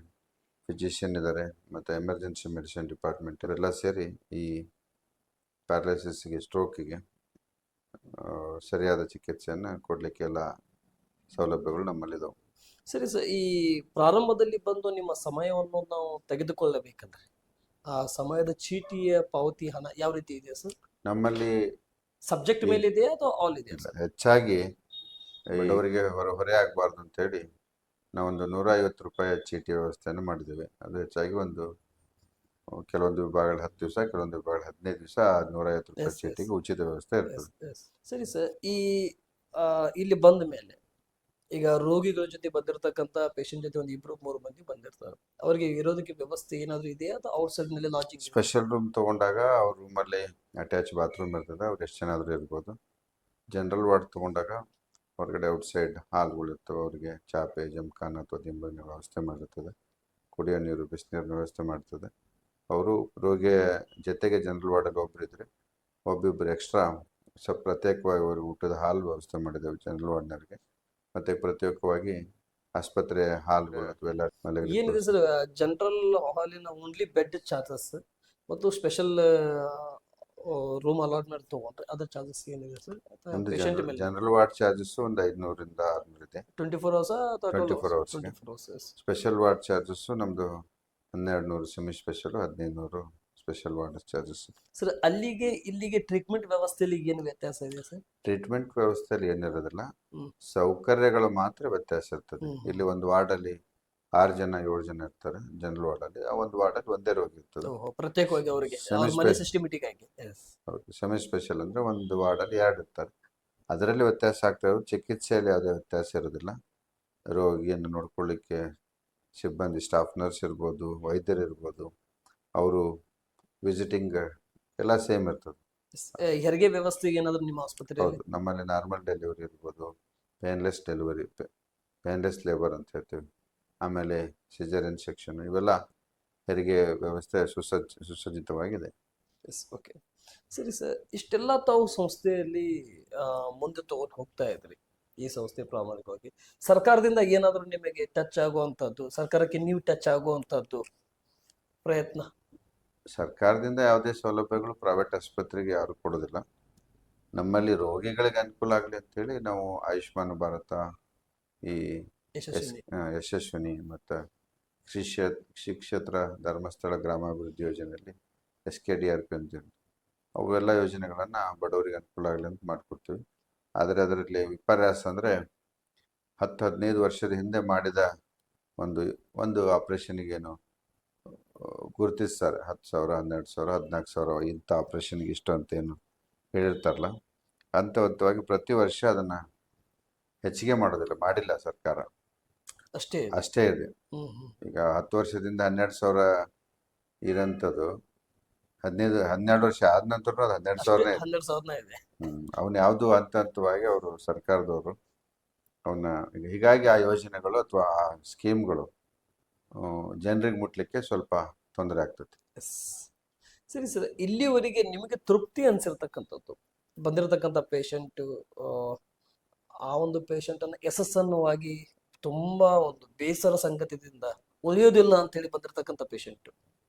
ಫಿಸಿಷಿಯನ್ ಇದ್ದಾರೆ, ಮತ್ತು ಎಮರ್ಜೆನ್ಸಿ ಮೆಡಿಸಿನ್ ಡಿಪಾರ್ಟ್ಮೆಂಟ್ ಇವರೆಲ್ಲ ಸೇರಿ ಈ ಪ್ಯಾರಲೈಸಿಸ್ಗೆ, ಸ್ಟ್ರೋಕಿಗೆ ಸರಿಯಾದ ಚಿಕಿತ್ಸೆಯನ್ನು ಕೊಡಲಿಕ್ಕೆ ಎಲ್ಲ ಸೌಲಭ್ಯಗಳು ನಮ್ಮಲ್ಲಿದ್ದಾವೆ. ಸರಿ ಸರ್, ಈ ಪ್ರಾರಂಭದಲ್ಲಿ ಬಂದು ನಿಮ್ಮ ಸಮಯವನ್ನು ನಾವು ತೆಗೆದುಕೊಳ್ಳಬೇಕಂದ್ರೆ ಆ ಸಮಯದ ಚೀಟಿಯ ಪಾವತಿ ಹಣ ಯಾವ ರೀತಿ ಇದೆಯಾ ಸರ್? ನಮ್ಮಲ್ಲಿ ಸಬ್ಜೆಕ್ಟ್ ಮೇಲೆ ಇದೆಯಾ ಅಥವಾ ಆಲ್ ಇದೆಯಾ ಸರ್? ಹೆಚ್ಚಾಗಿ ಅವರಿಗೆ ಹೊರೆ ಆಗಬಾರ್ದು ಅಂತೇಳಿ ನಾವೊಂದು 150 ರೂಪಾಯಿ ಚೀಟಿ ವ್ಯವಸ್ಥೆಯನ್ನು ಮಾಡಿದ್ದೇವೆ. ಅದು ಹೆಚ್ಚಾಗಿ ಒಂದು ಕೆಲವೊಂದು ವಿಭಾಗಗಳು 10 ದಿವಸ, ಕೆಲವೊಂದು ವಿಭಾಗಗಳು 15 ದಿವಸ 150 ರೂಪಾಯಿ ಚೀಟಿಗೆ ಉಚಿತ ವ್ಯವಸ್ಥೆ ಇರ್ತದೆ. ಸರಿ ಸರ್, ಈ ಇಲ್ಲಿ ಬಂದ ಮೇಲೆ ಈಗ ರೋಗಿಗಳ ಜೊತೆ ಬಂದಿರತಕ್ಕಂತ ಪೇಷಂಟ್ ಜೊತೆ ಒಂದು 2-3 ಮಂದಿ ಬಂದಿರ್ತಾರೆ, ಅವರಿಗೆ ಇರೋದಕ್ಕೆ ವ್ಯವಸ್ಥೆ ಏನಾದ್ರು ಇದೆಯಾ ಅಥವಾ ಔಟ್ ಸೈಡ್ ನಲ್ಲಿ ಲಾಡ್ಜಿಂಗ್? ಸ್ಪೆಷಲ್ ರೂಮ್ ತಗೊಂಡಾಗ ಅವ್ರ ರೂಮಲ್ಲಿ ಅಟ್ಯಾಚ್ ಬಾತ್ರೂಮ್ ಇರ್ತದೆ, ಅವ್ರು ಎಷ್ಟು ಜನ ಆದರೂ ಇರ್ಬೋದು. ಜನರಲ್ ವಾರ್ಡ್ ತಗೊಂಡಾಗ ಹೊರಗಡೆ ಔಟ್ಸೈಡ್ ಹಾಲ್ಗಳು ಇರ್ತವೆ, ಅವರಿಗೆ ಚಾಪೆ, ಜಮಖಾನ ಅಥವಾ ದಿಂಬಿನ ವ್ಯವಸ್ಥೆ ಮಾಡಿರ್ತದೆ. ಕುಡಿಯೋ ನೀರು, ಬಿಸಿನೀರಿನ ವ್ಯವಸ್ಥೆ ಮಾಡ್ತದೆ. ಅವರು ರೋಗಿಯ ಜೊತೆಗೆ ಜನರಲ್ ವಾರ್ಡಲ್ಲಿ ಒಬ್ಬರು ಇದ್ದರೆ ಒಬ್ಬಿಬ್ಬರು ಎಕ್ಸ್ಟ್ರಾ ಪ್ರತ್ಯೇಕವಾಗಿ ಅವ್ರಿಗೆ ಊಟದ ಹಾಲ್ ವ್ಯವಸ್ಥೆ ಮಾಡಿದ್ದೇವೆ ಜನರಲ್ ವಾರ್ಡ್ನವ್ರಿಗೆ. ಮತ್ತು ಪ್ರತ್ಯೇಕವಾಗಿ ಆಸ್ಪತ್ರೆ ಹಾಲ್ ಏನಿದೆ ಸರ್ ಜನರಲ್ ಹಾಲಿನ ಓನ್ಲಿ ಬೆಡ್ ಚಾರ್ಜಸ್ ಮತ್ತು ಸ್ಪೆಷಲ್ ರೂಮ್ ಅಲಾಟ್ಮೆಂಟ್ ತಗೊಂಡ್ರೆ ಅದರ ಚಾರ್ಜಸ್ ಏನಿದೆ ಸರ್? ಜನರಲ್ ವಾರ್ಡ್ ಚಾರ್ಜಸ್ ಒಂದು 500 ಇಂದ 600 ಇದೆ. 24 ಅವರ್ಸ್ ಅಥವಾ 24 ಅವರ್ಸ್. ಸ್ಪೆಷಲ್ ವಾರ್ಡ್ ಚಾರ್ಜಸ್ ನಮ್ಮದು 1200, semi special 1500 special ward charges. Sir, ಅಲ್ಲಿಗೆ ಇಲ್ಲಿಗೆ ಟ್ರೀಟ್ಮೆಂಟ್ ವ್ಯವಸ್ಥೆಯಲ್ಲಿ ಏನು ವ್ಯತ್ಯಾಸ ಇದೆ ಸರ್? ಟ್ರೀಟ್ಮೆಂಟ್ ವ್ಯವಸ್ಥೆಯಲ್ಲಿ ಏನಿರೋದಿಲ್ಲ, ಸೌಕರ್ಯಗಳು ಮಾತ್ರ ವ್ಯತ್ಯಾಸ ಇರ್ತದೆ. ಇಲ್ಲಿ ಒಂದು ವಾರ್ಡಲ್ಲಿ 6 ಜನ 7 ಜನ ಇರ್ತಾರೆ ಜನರಲ್ ವಾರ್ಡಲ್ಲಿ, ಆ ಒಂದು ವಾರ್ಡಲ್ಲಿ ಒಂದೇ ರೋಗಿ ಇರ್ತದೆ ಪ್ರತ್ಯೇಕವಾಗಿ ಅವರಿಗೆ. ಸೆಮಿ ಸ್ಪೆಷಲ್ ಅಂದ್ರೆ ಒಂದು ವಾರ್ಡಲ್ಲಿ 2 ಇರ್ತಾರೆ. ಅದರಲ್ಲಿ ವ್ಯತ್ಯಾಸ ಆಗ್ತಾ ಇರೋದು, ಚಿಕಿತ್ಸೆಯಲ್ಲಿ ಯಾವುದೇ ವ್ಯತ್ಯಾಸ ಇರೋದಿಲ್ಲ. ರೋಗಿಯನ್ನು ನೋಡ್ಕೊಳ್ಳಿಕ್ಕೆ ಸಿಬ್ಬಂದಿ, ಸ್ಟಾಫ್ ನರ್ಸ್ ಇರ್ಬೋದು, ವೈದ್ಯರು ಇರ್ಬೋದು, ಅವರು ವಿಸಿಟಿಂಗ್ ಎಲ್ಲ ಸೇಮ್ ಇರ್ತದೆ. ಹೆರಿಗೆ ವ್ಯವಸ್ಥೆಗೆ ಏನಾದ್ರು ನಿಮ್ಮ ಆಸ್ಪತ್ರೆಯಲ್ಲಿ? ಹೌದು, ನಮ್ಮಲ್ಲಿ ನಾರ್ಮಲ್ ಡೆಲಿವರಿ ಇರ್ಬೋದು, ಪೇನ್ಲೆಸ್ ಡೆಲಿವರಿ, ಪೇನ್ಲೆಸ್ ಲೇಬರ್ ಅಂತ ಹೇಳ್ತೀವಿ, ಆಮೇಲೆ ಸಿಜರಿಯನ್ ಸೆಕ್ಷನ್, ಇವೆಲ್ಲ ಹೆರಿಗೆ ವ್ಯವಸ್ಥೆ ಸುಸಜ್ಜಿತವಾಗಿದೆ. Yes, okay. ಸರಿ ಸರ್, ಇಷ್ಟೆಲ್ಲ ತಾವು ಸಂಸ್ಥೆಯಲ್ಲಿ ಮುಂದೆ ತಗೊಂಡು ಹೋಗ್ತಾ ಇದ್ರಿ, ಈ ಸಂಸ್ಥೆ ಪ್ರಾಮಾಣಿಕವಾಗಿ ಸರ್ಕಾರದಿಂದ ಏನಾದರೂ ನಿಮಗೆ ಟಚ್ ಆಗುವಂಥದ್ದು, ಸರ್ಕಾರಕ್ಕೆ ನೀವು ಟಚ್ ಆಗುವಂಥದ್ದು ಪ್ರಯತ್ನ? ಸರ್ಕಾರದಿಂದ ಯಾವುದೇ ಸೌಲಭ್ಯಗಳು ಪ್ರೈವೇಟ್ ಆಸ್ಪತ್ರೆಗೆ ಯಾರು ಕೊಡೋದಿಲ್ಲ. ನಮ್ಮಲ್ಲಿ ರೋಗಿಗಳಿಗೆ ಅನುಕೂಲ ಆಗಲಿ ಅಂತೇಳಿ ನಾವು ಆಯುಷ್ಮಾನ್ ಭಾರತ, ಈ ಯಶಸ್ವಿನಿ. ಯಶಸ್ವಿನಿ ಮತ್ತು ಶ್ರೀ ಕ್ಷೇತ್ರ ಧರ್ಮಸ್ಥಳ ಗ್ರಾಮಾಭಿವೃದ್ಧಿ ಯೋಜನೆಯಲ್ಲಿ SKDRP ಅಂತೇಳಿ ಅವೆಲ್ಲ ಯೋಜನೆಗಳನ್ನು ಬಡವರಿಗೆ ಅನುಕೂಲ ಆಗಲಿ ಅಂತ ಮಾಡಿಕೊಡ್ತೀವಿ. ಆದರೆ ಅದರಲ್ಲಿ ವಿಪರ್ಯಾಸ ಅಂದರೆ 10-15 ವರ್ಷದ ಹಿಂದೆ ಮಾಡಿದ ಒಂದು ಆಪ್ರೇಷನಿಗೇನು ಗುರುತಿಸ್ತಾರೆ, 10,000, 12,000, 14,000 ಇಂಥ ಆಪ್ರೇಷನ್ಗೆ ಇಷ್ಟು ಅಂತೇನು ಹೇಳಿರ್ತಾರಲ್ಲ, ಹಂತವಾಗಿ ಪ್ರತಿ ವರ್ಷ ಅದನ್ನು ಹೆಚ್ಚಿಗೆ ಮಾಡೋದಿಲ್ಲ, ಮಾಡಿಲ್ಲ ಸರ್ಕಾರ, ಅಷ್ಟೇ ಇದೆ. ಈಗ 10 ವರ್ಷದಿಂದ 12,000 ಇರೋಂಥದ್ದು 12 ವರ್ಷ ಆದ ನಂತರ ಅದು 12,000 ಇದೆ. ಅವನು ಯಾವುದು ಹಂತವಾಗಿ ಅವರು ಸರ್ಕಾರದವರು ಅವನ್ನ, ಹೀಗಾಗಿ ಆ ಯೋಜನೆಗಳು ಅಥವಾ ಆ ಸ್ಕೀಮ್ಗಳು ಜನರಿಗೆ ಮುಟ್ಲಿಕ್ಕೆ ಸ್ವಲ್ಪ ತೊಂದರೆ ಆಗ್ತದೆ. ಸರಿ ಸರ್, ಇಲ್ಲಿವರೆಗೆ ನಿಮಗೆ ತೃಪ್ತಿ ಅನ್ಸಿರ್ತಕ್ಕಂಥದ್ದು, ಬಂದಿರತಕ್ಕಂಥ ಪೇಷಂಟ್, ಆ ಒಂದು ಪೇಷಂಟ್ ಅನ್ನು ಯಶಸ್ಸನ್ನುವಾಗಿ ತುಂಬಾ ಒಂದು ಬೇಸರ ಸಂಗತಿಯಿಂದ ಉಳಿಯೋದಿಲ್ಲ ಅಂತ ಹೇಳಿ ಬಂದಿರತಕ್ಕಂಥ ಪೇಷಂಟ್,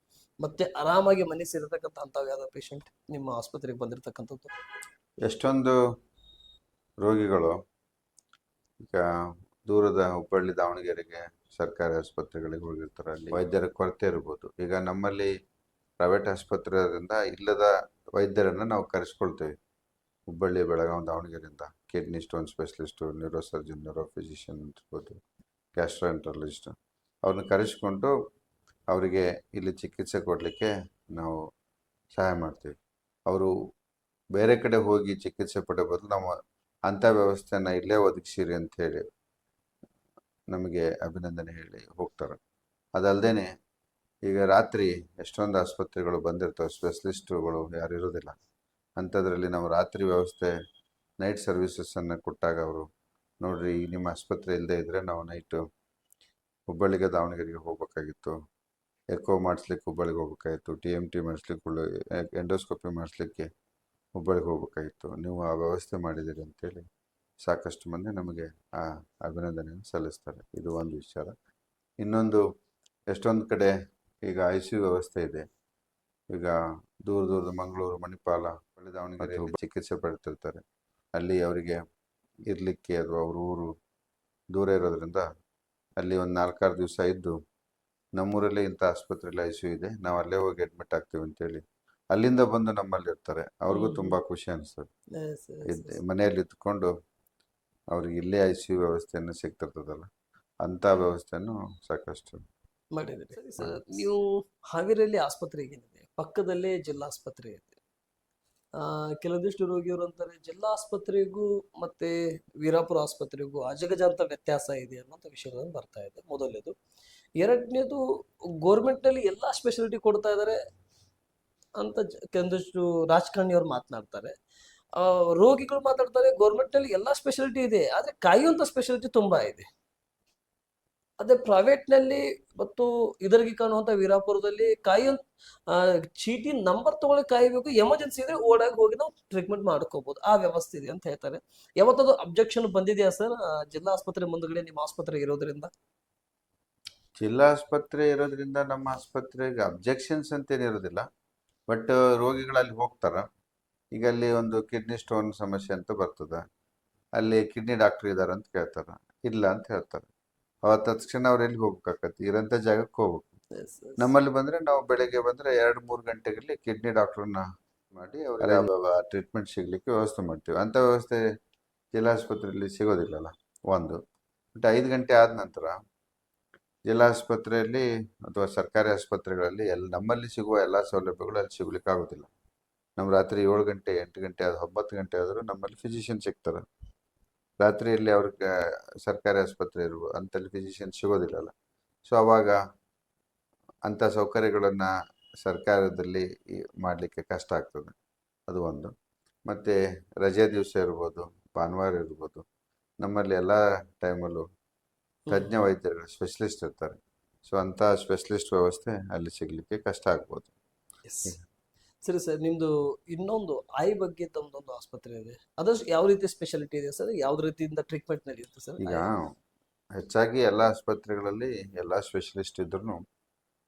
ಮತ್ತೆ ಆರಾಮಾಗಿ ಮನೆ ಸೇರಿರ್ತಕ್ಕಂಥ ಯಾವ ಪೇಷಂಟ್ ನಿಮ್ಮ ಆಸ್ಪತ್ರೆಗೆ ಬಂದಿರತಕ್ಕಂಥದ್ದು? ಎಷ್ಟೊಂದು ರೋಗಿಗಳು ಈಗ ದೂರದ ಹುಬ್ಬಳ್ಳಿ, ದಾವಣಗೆರೆಗೆ ಸರ್ಕಾರಿ ಆಸ್ಪತ್ರೆಗಳಿಗೆ ಹೋಗಿರ್ತಾರೆ, ಅಲ್ಲಿ ವೈದ್ಯರ ಕೊರತೆ ಇರ್ಬೋದು. ಈಗ ನಮ್ಮಲ್ಲಿ ಪ್ರೈವೇಟ್ ಆಸ್ಪತ್ರೆಯಿಂದ ಇಲ್ಲದ ವೈದ್ಯರನ್ನು ನಾವು ಕರೆಸ್ಕೊಳ್ತೇವೆ, ಹುಬ್ಬಳ್ಳಿ, ಬೆಳಗಾವಿ, ದಾವಣಗೆರೆಯಿಂದ kidney stone specialist, neuro surgeon, neuro physician ಇರ್ಬೋದು, ಗ್ಯಾಸ್ಟ್ರೋಎಂಟ್ರಾಲಜಿಸ್ಟ್, ಅವ್ರನ್ನ ಕರೆಸ್ಕೊಂಡು ಅವರಿಗೆ ಇಲ್ಲಿ ಚಿಕಿತ್ಸೆ ಕೊಡಲಿಕ್ಕೆ ನಾವು ಸಹಾಯ ಮಾಡ್ತೀವಿ. ಅವರು ಬೇರೆ ಕಡೆ ಹೋಗಿ ಚಿಕಿತ್ಸೆ ಪಡೆಯೋ ಬದಲು ನಾವು ಅಂಥ ವ್ಯವಸ್ಥೆನ ಇಲ್ಲೇ ಒದಗಿಸಿರಿ ಅಂತ ಹೇಳಿ ನಮಗೆ ಅಭಿನಂದನೆ ಹೇಳಿ ಹೋಗ್ತಾರೆ. ಅದಲ್ಲದೆ ಈಗ ರಾತ್ರಿ ಎಷ್ಟೊಂದು ಆಸ್ಪತ್ರೆಗಳು ಬಂದಿರ್ತವೆ, ಸ್ಪೆಷಲಿಸ್ಟುಗಳು ಯಾರು ಇರೋದಿಲ್ಲ, ಅಂಥದ್ರಲ್ಲಿ ನಾವು ರಾತ್ರಿ ವ್ಯವಸ್ಥೆ, ನೈಟ್ ಸರ್ವಿಸಸನ್ನು ಕೊಟ್ಟಾಗ ಅವರು ನೋಡ್ರಿ, ನಿಮ್ಮ ಆಸ್ಪತ್ರೆ ಇಲ್ಲದೆ ಇದ್ದರೆ ನಾವು ನೈಟು ಹುಬ್ಬಳ್ಳಿಗೆ, ದಾವಣಗೆರೆಗೆ ಹೋಗ್ಬೇಕಾಗಿತ್ತು, ಎಕೋ ಮಾಡಿಸ್ಲಿಕ್ಕೆ ಹುಬ್ಬಳ್ಳಿಗೆ ಹೋಗ್ಬೇಕಾಗಿತ್ತು, TMT ಮಾಡಿಸ್ಲಿಕ್ಕೆ, ಎಂಡೋಸ್ಕೋಪಿ ಮಾಡಿಸ್ಲಿಕ್ಕೆ ಹುಬ್ಬಳ್ಳಿಗೆ ಹೋಗ್ಬೇಕಾಗಿತ್ತು, ನೀವು ಆ ವ್ಯವಸ್ಥೆ ಮಾಡಿದ್ದೀರಿ ಅಂತೇಳಿ ಸಾಕಷ್ಟು ಮಂದಿ ನಮಗೆ ಆ ಅಭಿನಂದನೆಯನ್ನು ಸಲ್ಲಿಸ್ತಾರೆ. ಇದು ಒಂದು ವಿಚಾರ. ಇನ್ನೊಂದು, ಎಷ್ಟೊಂದು ಕಡೆ ಈಗ ICU ವ್ಯವಸ್ಥೆ ಇದೆ. ಈಗ ದೂರದ ಮಂಗಳೂರು, ಮಣಿಪಾಲ, ದಾವಣಗೆರೆಯಲ್ಲಿ ಚಿಕಿತ್ಸೆ ಪಡ್ತಿರ್ತಾರೆ. ಅಲ್ಲಿ ಅವರಿಗೆ ಇರಲಿಕ್ಕೆ ಅಥವಾ ಅವ್ರ ಊರು ದೂರ ಇರೋದ್ರಿಂದ ಅಲ್ಲಿ ಒಂದು 4-6 ದಿವಸ ಇದ್ದು, ನಮ್ಮೂರಲ್ಲೇ ಇಂಥ ಆಸ್ಪತ್ರೆಯಲ್ಲಿ ICU ಇದೆ, ನಾವು ಅಲ್ಲೇ ಹೋಗಿ ಅಡ್ಮಿಟ್ ಆಗ್ತೀವಿ ಅಂತೇಳಿ ಅಲ್ಲಿಂದ ಬಂದು ನಮ್ಮಲ್ಲಿ ಇರ್ತಾರೆ. ಅವ್ರಿಗೂ ತುಂಬ ಖುಷಿ ಅನಿಸ್ತದೆ. ಮನೆಯಲ್ಲಿ ಇದ್ಕೊಂಡು ಅವ್ರಿಗೆ ಇಲ್ಲೇ ICU ವ್ಯವಸ್ಥೆಯನ್ನು ಸಿಗ್ತಿರ್ತದಲ್ಲ, ಅಂಥ ವ್ಯವಸ್ಥೆಯನ್ನು ಸಾಕಷ್ಟು ಮಾಡಿದ್ದೀರಿ. ಸರಿ ಸರ್, ನೀವು ಹಾವೇರಿಯಲ್ಲಿ ಆಸ್ಪತ್ರೆ ಏನಿದೆ, ಪಕ್ಕದಲ್ಲೇ ಜಿಲ್ಲಾ ಆಸ್ಪತ್ರೆ ಇದೆ. ಕೆಲವೊಂದಿಷ್ಟು ರೋಗಿಯವರು ಅಂತಾರೆ ಜಿಲ್ಲಾ ಆಸ್ಪತ್ರೆಗೂ ಮತ್ತೆ ವೀರಾಪುರ ಆಸ್ಪತ್ರೆಗೂ ಅಜಗಜಾಂತ ವ್ಯತ್ಯಾಸ ಇದೆ ಅನ್ನೋಂಥ ವಿಷಯಗಳನ್ನು ಬರ್ತಾ ಇದೆ. ಮೊದಲನೇದು. ಎರಡನೇದು, ಗೋರ್ಮೆಂಟ್ನಲ್ಲಿ ಎಲ್ಲ ಸ್ಪೆಷಾಲಿಟಿ ಕೊಡ್ತಾ ಇದ್ದಾರೆ ಅಂತ ಕೆಲವೊಂದಿಷ್ಟು ರಾಜಕಾರಣಿಯವರು ಮಾತನಾಡ್ತಾರೆ. ರೋಗಿಗಳು ಮಾತಾಡ್ತಾರೆ ಗೋರ್ಮೆಂಟ್ನಲ್ಲಿ ಎಲ್ಲ ಸ್ಪೆಷಾಲಿಟಿ ಇದೆ, ಆದರೆ ಕಾಯುವಂಥ ಸ್ಪೆಷಾಲಿಟಿ ತುಂಬಾ ಇದೆ. ಅದೇ ಪ್ರೈವೇಟ್ನಲ್ಲಿ ಮತ್ತು ಇದರಿಗೆ ಕಾಣುವಂಥ ವೀರಾಪುರದಲ್ಲಿ ಚೀಟಿ ನಂಬರ್ ತಗೊಳ್ಳಿ ಕಾಯಬೇಕು, ಎಮರ್ಜೆನ್ಸಿ ಇದ್ರೆ ಓಡಾಗಿ ಹೋಗಿ ನಾವು ಟ್ರೀಟ್ಮೆಂಟ್ ಮಾಡ್ಕೋಬಹುದು, ಆ ವ್ಯವಸ್ಥೆ ಇದೆ ಅಂತ ಹೇಳ್ತಾರೆ. ಯಾವತ್ತದು ಅಬ್ಜೆಕ್ಷನ್ ಬಂದಿದೆಯಾ ಸರ್, ಜಿಲ್ಲಾ ಆಸ್ಪತ್ರೆ ಮುಂದ್ಗಡೆ ನಿಮ್ಮ ಆಸ್ಪತ್ರೆ ಇರೋದ್ರಿಂದ? ಜಿಲ್ಲಾ ಆಸ್ಪತ್ರೆ ಇರೋದ್ರಿಂದ ನಮ್ಮ ಆಸ್ಪತ್ರೆಗೆ ಅಬ್ಜೆಕ್ಷನ್ಸ್ ಅಂತೇನಿರೋದಿಲ್ಲ, ಬಟ್ ರೋಗಿಗಳಲ್ಲಿ ಹೋಗ್ತಾರೆ. ಈಗ ಅಲ್ಲಿ ಒಂದು ಕಿಡ್ನಿ ಸ್ಟೋನ್ ಸಮಸ್ಯೆ ಅಂತ ಬರ್ತದೆ, ಅಲ್ಲಿ ಕಿಡ್ನಿ ಡಾಕ್ಟರ್ ಇದ್ದಾರೆ ಅಂತ ಕೇಳ್ತಾರೆ, ಇಲ್ಲ ಅಂತ ಹೇಳ್ತಾರೆ. ಅವತ್ತು ತಕ್ಷಣ ಅವ್ರು ಎಲ್ಲಿ ಹೋಗ್ಬೇಕಾಗತ್ತೆ, ಇರೋಂಥ ಜಾಗಕ್ಕೆ ಹೋಗ್ಬೇಕು. ನಮ್ಮಲ್ಲಿ ಬಂದರೆ ನಾವು ಬೆಳಗ್ಗೆ ಬಂದರೆ 2-3 ಗಂಟೆಗಳಲ್ಲಿ ಕಿಡ್ನಿ ಡಾಕ್ಟ್ರನ್ನ ಮಾಡಿ ಅವ್ರಿಗೆ ಟ್ರೀಟ್ಮೆಂಟ್ ಸಿಗಲಿಕ್ಕೆ ವ್ಯವಸ್ಥೆ ಮಾಡ್ತೀವಿ. ಅಂಥ ವ್ಯವಸ್ಥೆ ಜಿಲ್ಲಾ ಆಸ್ಪತ್ರೆಯಲ್ಲಿ ಸಿಗೋದಿಲ್ಲಲ್ಲ ಒಂದು. ಬಟ್ 5 ಗಂಟೆ ಆದ ನಂತರ ಜಿಲ್ಲಾ ಆಸ್ಪತ್ರೆಯಲ್ಲಿ ಅಥವಾ ಸರ್ಕಾರಿ ಆಸ್ಪತ್ರೆಗಳಲ್ಲಿ ನಮ್ಮಲ್ಲಿ ಸಿಗುವ ಎಲ್ಲ ಸೌಲಭ್ಯಗಳು ಅಲ್ಲಿ ಸಿಗ್ಲಿಕ್ಕೆ ಆಗೋದಿಲ್ಲ. ನಮ್ಮ ರಾತ್ರಿ 7 ಗಂಟೆ, 8 ಗಂಟೆ, 9 ಗಂಟೆ ಆದರೂ ನಮ್ಮಲ್ಲಿ ಫಿಸಿಷಿಯನ್ ಸಿಗ್ತಾರೆ. ರಾತ್ರಿಯಲ್ಲಿ ಅವ್ರಿಗೆ ಸರ್ಕಾರಿ ಆಸ್ಪತ್ರೆ ಅಂಥಲ್ಲಿ ಫಿಸಿಷಿಯನ್ ಸಿಗೋದಿಲ್ಲಲ್ಲ. ಸೊ ಅವಾಗ ಅಂಥ ಸೌಕರ್ಯಗಳನ್ನು ಸರ್ಕಾರದಲ್ಲಿ ಮಾಡಲಿಕ್ಕೆ ಕಷ್ಟ ಆಗ್ತದೆ, ಅದು ಒಂದು. ಮತ್ತು ರಜೆ ದಿವಸ ಇರ್ಬೋದು, ಭಾನುವಾರ ಇರ್ಬೋದು, ನಮ್ಮಲ್ಲಿ ಎಲ್ಲ ಟೈಮಲ್ಲೂ ತಜ್ಞ ವೈದ್ಯರುಗಳು ಸ್ಪೆಷಲಿಸ್ಟ್ ಇರ್ತಾರೆ. ಸೊ ಅಂಥ ಸ್ಪೆಷಲಿಸ್ಟ್ ವ್ಯವಸ್ಥೆ ಅಲ್ಲಿ ಸಿಗಲಿಕ್ಕೆ ಕಷ್ಟ ಆಗ್ಬೋದು. ಎಸ್. ಸರಿ ಸರ್, ನಿಮ್ದು ಇನ್ನೊಂದು ಐ ಬಗ್ಗೆ ತಮ್ಮದೊಂದು ಆಸ್ಪತ್ರೆ ಇದೆ, ಅದು ಯಾವ ರೀತಿ ಸ್ಪೆಷಾಲಿಟಿ ಇದೆ ಸರ್? ಯಾವ್ದು ರೀತಿಯಿಂದ ಟ್ರೀಟ್ಮೆಂಟ್ ನಡೆಯುತ್ತೆ ಸರ್? ಈಗ ಹೆಚ್ಚಾಗಿ ಎಲ್ಲ ಆಸ್ಪತ್ರೆಗಳಲ್ಲಿ ಎಲ್ಲ ಸ್ಪೆಷಲಿಸ್ಟ್ ಇದ್ರೂ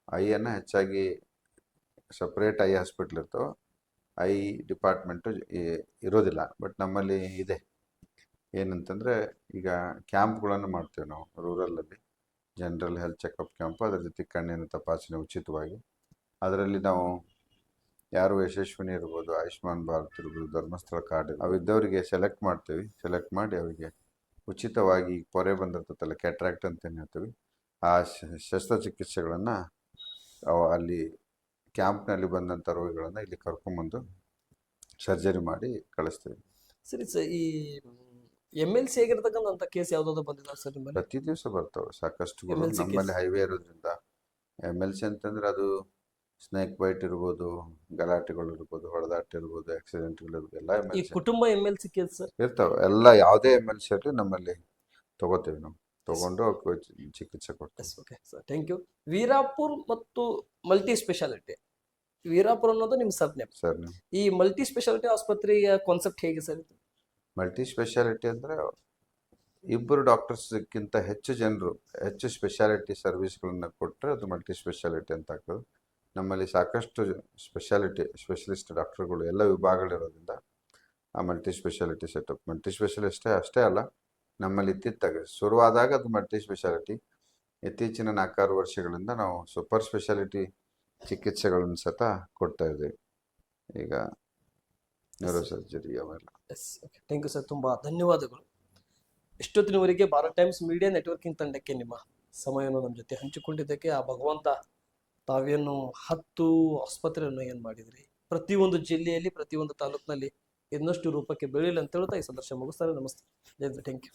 ಐಯನ್ನು ಹೆಚ್ಚಾಗಿ ಸಪ್ರೇಟ್ ಐ ಹಾಸ್ಪಿಟ್ಲ್ ಇರ್ತವೆ, ಐ ಡಿಪಾರ್ಟ್ಮೆಂಟು ಇರೋದಿಲ್ಲ. ಬಟ್ ನಮ್ಮಲ್ಲಿ ಇದೆ. ಏನಂತಂದರೆ, ಈಗ ಕ್ಯಾಂಪ್ಗಳನ್ನು ಮಾಡ್ತೇವೆ ನಾವು ರೂರಲಲ್ಲಿ, ಜನರಲ್ ಹೆಲ್ತ್ ಚೆಕಪ್ ಕ್ಯಾಂಪ್, ಅದರ ಜೊತೆ ಕಣ್ಣಿನ ತಪಾಸಣೆ ಉಚಿತವಾಗಿ. ಅದರಲ್ಲಿ ನಾವು ಯಾರು ಯಶಸ್ವಿನಿ ಇರ್ಬೋದು, ಆಯುಷ್ಮಾನ್ ಭಾರತ್ ಇರ್ಬೋದು, ಧರ್ಮಸ್ಥಳ ಕಾರ್ಡ್ ಅವಿದ್ದವರಿಗೆ ಸೆಲೆಕ್ಟ್ ಮಾಡ್ತೀವಿ. ಸೆಲೆಕ್ಟ್ ಮಾಡಿ ಅವರಿಗೆ ಉಚಿತವಾಗಿ ಪೊರೆ ಬಂದಿರ್ತಲ್ಲ, ಕ್ಯಾಟ್ರಾಕ್ಟ್ ಅಂತ ಏನು ಹೇಳ್ತೀವಿ, ಆ ಶಸ್ತ್ರಚಿಕಿತ್ಸೆಗಳನ್ನು ಅಲ್ಲಿ ಕ್ಯಾಂಪ್ನಲ್ಲಿ ಬಂದಂಥ ರೋಗಿಗಳನ್ನು ಇಲ್ಲಿ ಕರ್ಕೊಂಬಂದು ಸರ್ಜರಿ ಮಾಡಿ ಕಳಿಸ್ತೀವಿ. ಸರಿ ಸರ್, ಈ MLC ಆಗಿರ್ತಕ್ಕಂಥ ಕೇಸ್ ಯಾವ್ದಾದ್ರು ಬಂದಿಲ್ಲ ಸರ್ ನಿಮ್ಮಲ್ಲಿ? ಪ್ರತಿ ದಿವಸ ಬರ್ತವೆ ಸಾಕಷ್ಟುಗಳು. MLC ನಮ್ಮಲ್ಲಿ ಹೈವೇ ಇರೋದ್ರಿಂದ MLC ಅಂತಂದ್ರೆ ಅದು ಸ್ನೇಕ್ ಬೈಟ್ ಇರ್ಬೋದು, ಗಲಾಟೆಗಳು ಇರ್ಬೋದು, ಹೊಡೆದಾಟ ಇರ್ಬೋದು, ಆಕ್ಸಿಡೆಂಟ್ಗಳು ಇರ್ಬೋದು, ಎಲ್ಲ ಈ MLC ಕುಟುಂಬ MLC ಕೇಸ್ ಸರ್ ಇರ್ತಾವೆ. ಎಲ್ಲ ಯಾವುದೇ MLC ಇರಲಿ ನಮ್ಮಲ್ಲಿ ತಗೋತೀವಿ ನಾವು, ತಗೊಂಡು ಅವ್ಕೆ ಚಿಕಿತ್ಸೆ ಕೊಡ್ತೀವಿ. Yes, okay sir, thank you. Veerapur ಮತ್ತು ಮಲ್ಟಿ ಸ್ಪೆಷಾಲಿಟಿ, ವೀರಾಪುರ ಅನ್ನೋದು ನಿಮ್ಮ ಸರ್ನೇಮ್. ಸರ್ ನೀವು ಈ ಮಲ್ಟಿ ಸ್ಪೆಷಾಲಿಟಿ ಆಸ್ಪತ್ರೆಯ ಕಾನ್ಸೆಪ್ಟ್ ಹೇಗೆ ಸರ್ ಇದು? ಮಲ್ಟಿ ಸ್ಪೆಷಾಲಿಟಿ ಅಂದರೆ ಇಬ್ಬರು ಡಾಕ್ಟರ್ಸ್ಗಿಂತ ಹೆಚ್ಚು ಜನರು ಹೆಚ್ಚು ಸ್ಪೆಷಾಲಿಟಿ ಸರ್ವಿಸ್ಗಳನ್ನು ಕೊಟ್ಟರೆ ಅದು ಮಲ್ಟಿ ಸ್ಪೆಷಾಲಿಟಿ ಅಂತ ಆಗ್ತದೆ. ನಮ್ಮಲ್ಲಿ ಸಾಕಷ್ಟು ಸ್ಪೆಷಲಿಸ್ಟ್ ಡಾಕ್ಟರ್ಗಳು ಎಲ್ಲ ವಿಭಾಗಗಳಿರೋದ್ರಿಂದ ಆ ಮಲ್ಟಿ ಸ್ಪೆಷಾಲಿಟಿ ಸೆಟಪ್. ಮಲ್ಟಿ ಸ್ಪೆಷಲಿಸ್ಟೇ ಅಷ್ಟೇ ಅಲ್ಲ, ನಮ್ಮಲ್ಲಿ ಇತ್ತಿತ್ತಾಗ ಶುರುವಾದಾಗ ಅದು ಮಲ್ಟಿ ಸ್ಪೆಷಾಲಿಟಿ. ಇತ್ತೀಚಿನ 4-6 ವರ್ಷಗಳಿಂದ ನಾವು ಸೂಪರ್ ಸ್ಪೆಷಾಲಿಟಿ ಚಿಕಿತ್ಸೆಗಳನ್ನು ಸತ ಕೊಡ್ತಾ ಇದ್ದೇವೆ. ಈಗ ನ್ಯೂರೋ ಸರ್ಜರಿ ಅವೆಲ್ಲ. Yes, okay, thank you sir, ತುಂಬ ಧನ್ಯವಾದಗಳು. ಇಷ್ಟೊತ್ತಿನವರೆಗೆ ಭಾರತ್ ಟೈಮ್ಸ್ ಮೀಡಿಯಾ ನೆಟ್ವರ್ಕಿಂಗ್ ತಂಡಕ್ಕೆ ನಿಮ್ಮ ಸಮಯವನ್ನು ನಮ್ಮ ಜೊತೆ ಹಂಚಿಕೊಂಡಿದ್ದಕ್ಕೆ ಆ ಭಗವಂತ ತಾವೇನು 10 ಆಸ್ಪತ್ರೆಯನ್ನು ಏನು ಮಾಡಿದ್ರಿ, ಪ್ರತಿಯೊಂದು ಜಿಲ್ಲೆಯಲ್ಲಿ ಪ್ರತಿಯೊಂದು ತಾಲೂಕಿನಲ್ಲಿ ಇನ್ನಷ್ಟು ರೂಪಕ್ಕೆ ಬೆಳೆಯಲಿ ಅಂತ ಹೇಳ್ತಾ ಈ ಸಂದರ್ಶನ ಮುಗಿಸ್ತಾರೆ. ನಮಸ್ತೆ, ಥ್ಯಾಂಕ್ ಯು.